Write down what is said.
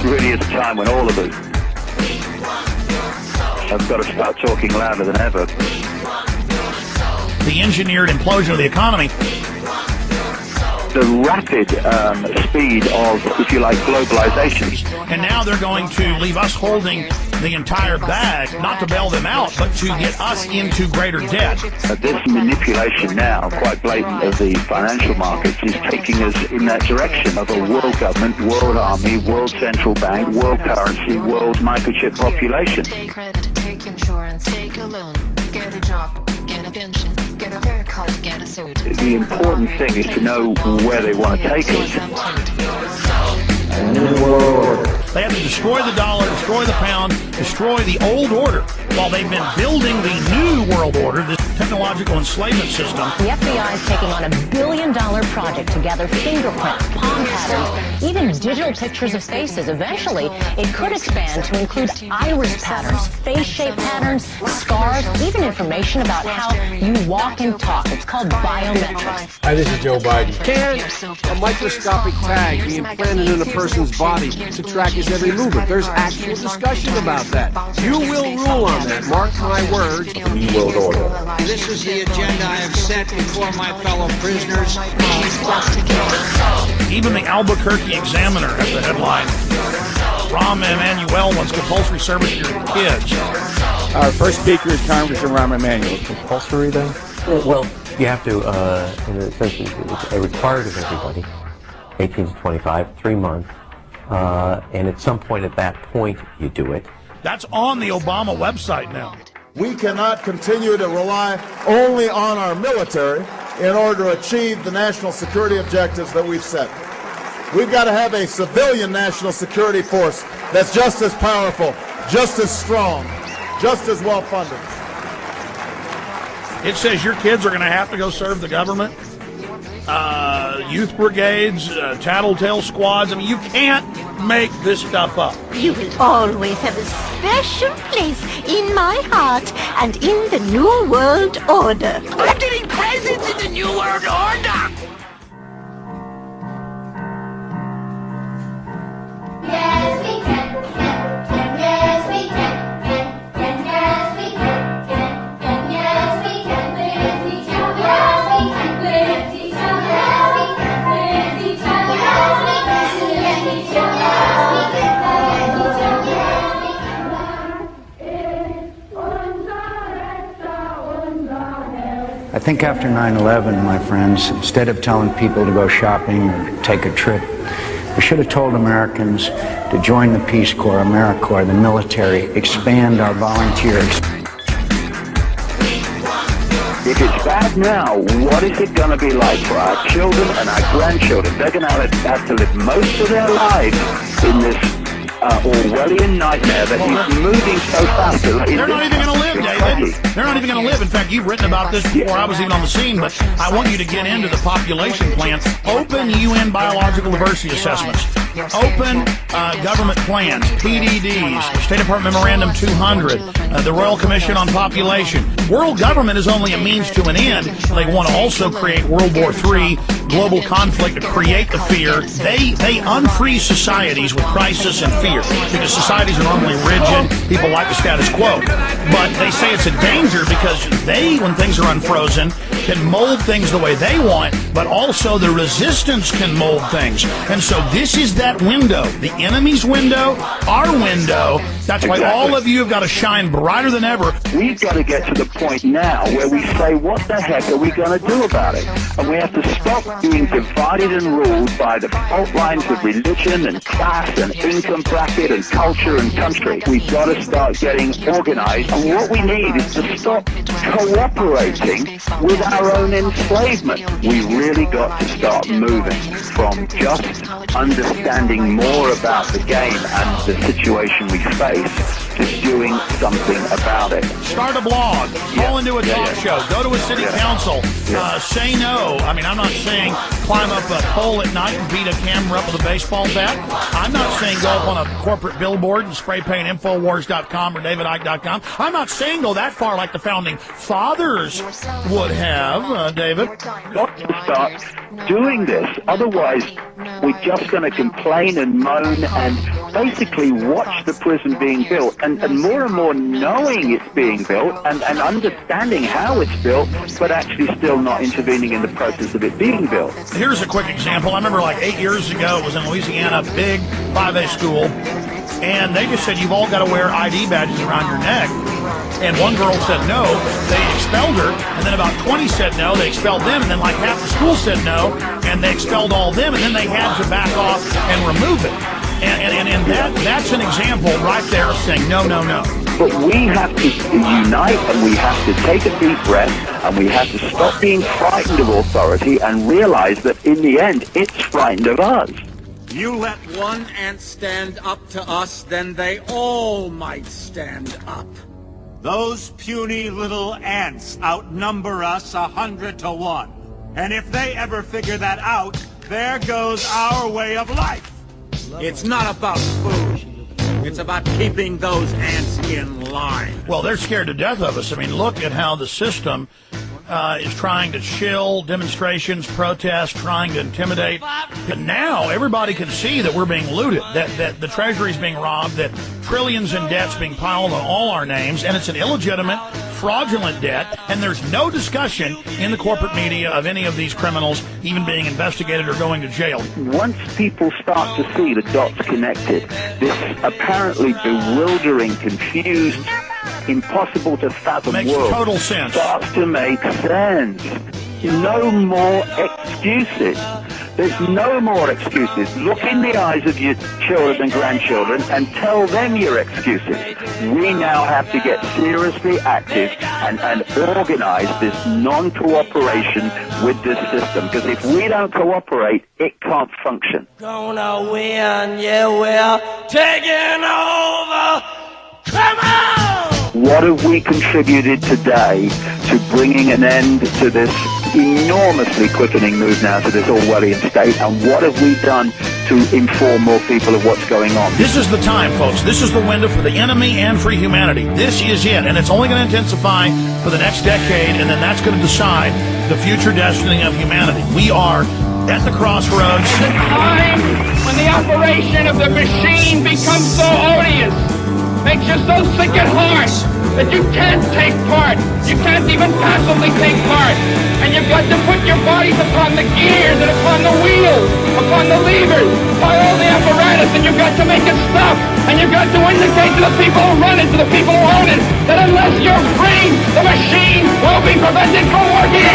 really is a time when all of us have got to start talking louder than ever. The engineered implosion of the economy. The rapid speed of, if you like, globalization. And now they're going to leave us holding the entire bag, not to bail them out, but to get us into greater debt. This manipulation now, quite blatant, of the financial markets is taking us in that direction of a world government, world army, world central bank, world currency, world microchip population. Take credit, take insurance, take a loan, get a job, get a pension, get a haircut, get a suit. The important thing is to know where they want to take us. They have to destroy the dollar, destroy the pound, destroy the old order, while they've been building the new world order, this technological enslavement system. The FBI is taking on $1 billion project to gather fingerprints, palm patterns, even digital pictures of faces. Eventually, it could expand to include iris patterns, face shape patterns, scars, even information about how you walk and talk. It's called biometrics. Hi, this is Joe Biden. Can a microscopic tag be implanted in a person's body to track his every movement? There's actual discussion about that. You will rule on that. Mark my words. The New World Order. This is the agenda I have set before my fellow prisoners. Even the Albuquerque Examiner has the headline, Rahm Emanuel wants compulsory service for your kids. Our first speaker is Congressman Rahm Emanuel. Compulsory then? Well, you have to, in a sense, it's required of everybody, 18 to 25, 3 months, and at some point at that point you do it. That's on the Obama website now. We cannot continue to rely only on our military in order to achieve the national security objectives that we've set. We've got to have a civilian national security force that's just as powerful, just as strong, just as well funded. It says your kids are going to have to go serve the government. Youth brigades, tattletale squads. I mean, you can't make this stuff up. You will always have a special place in my heart and in the New World Order. I'm getting presents in the New World Order! Yes, we can, yes, we can, yes, we can, yes, we can, with each other, yes, we can, with each other, yes, we can, with each other, yes, we can, with each other, yes, we can, with each other. I think after 9/11, my friends, instead of telling people to go shopping or take a trip, we should have told Americans to join the Peace Corps, AmeriCorps, the military, expand our volunteers. If it's bad now, what is it going to be like for our children and our grandchildren? They're going to have to live most of their lives in this Orwellian nightmare that is moving so fast. They're not even going to live, David. They're not even going to live. In fact, you've written about this before I was even on the scene, but I want you to get into the population plan. Open UN biological diversity assessments. Open government plans, PDDs, State Department Memorandum 200, the Royal Commission on Population. World government is only a means to an end. They want to also create World War III, global conflict, to create the fear. They unfreeze societies with crisis and fear because societies are normally rigid. People like the status quo. But they say it's a danger because they, when things are unfrozen, can mold things the way they want, but also the resistance can mold things. And so this is that window, the enemy's window, our window. That's why all of you have got to shine brighter than ever. We've got to get to the point now where we say, what the heck are we going to do about it? And we have to stop being divided and ruled by the fault lines of religion and class and income bracket and culture and country. We've got to start getting organized. And what we need is to stop cooperating with our own enslavement. We really got to start moving from just understanding more about the game and the situation we face to doing something about it. Start a blog, call into a talk show, go to a city council, say no. I mean, I'm not saying climb up a pole at night and beat a camera up with a baseball bat. I'm not saying go up on a corporate billboard and spray paint Infowars.com or DavidIke.com. I'm not saying go that far like the founding fathers would have, David. to start doing this. Otherwise, we're just going to complain and moan and basically watch the prison being built, and more knowing it's being built and understanding how it's built, but actually still not intervening in the process of it being built. Here's a quick example. I remember like 8 years ago, it was in Louisiana, big 5A school, and they just said, you've all got to wear ID badges around your neck. And one girl said no, they expelled her, and then about 20 said no, they expelled them, and then like half the school said no, and they expelled all of them, and then they had to back off and remove it. And that's an example right there of saying no, no, no. But we have to unite, and we have to take a deep breath, and we have to stop being frightened of authority and realize that in the end, it's frightened of us. You let one ant stand up to us, then they all might stand up. Those puny little ants outnumber us 100 to 1. And if they ever figure that out, there goes our way of life. It's not about food. It's about keeping those ants in line. Well, they're scared to death of us. I mean, look at how the system is trying to chill demonstrations, protests, trying to intimidate. And now everybody can see that we're being looted, that the Treasury's being robbed, that trillions in debt's being piled on all our names, and it's an illegitimate, fraudulent debt, and there's no discussion in the corporate media of any of these criminals even being investigated or going to jail. Once people start to see the dots connected, this apparently bewildering, confused, impossible to fathom Makes world total sense. starts to make sense. No more excuses. There's no more excuses. Look in the eyes of your children and grandchildren and tell them your excuses. We now have to get seriously active and organize this non-cooperation with this system. Because if we don't cooperate, it can't function. Gonna win, yeah, we're taking over. Come on! What have we contributed today to bringing an end to this enormously quickening move now to this Orwellian state, and what have we done to inform more people of what's going on? This is the time, folks. This is the window for the enemy and for humanity. This is it, and it's only going to intensify for the next decade, and then that's going to decide the future destiny of humanity. We are at the crossroads. The time when the operation of the machine becomes so odious, makes you so sick at heart that you can't take part. You can't even passively take part. And you've got to put your bodies upon the gears and upon the wheels, upon the levers, by all the apparatus, and you've got to make it stop. And you've got to indicate to the people who run it, to the people who own it, that unless you're free, the machine will be prevented from working.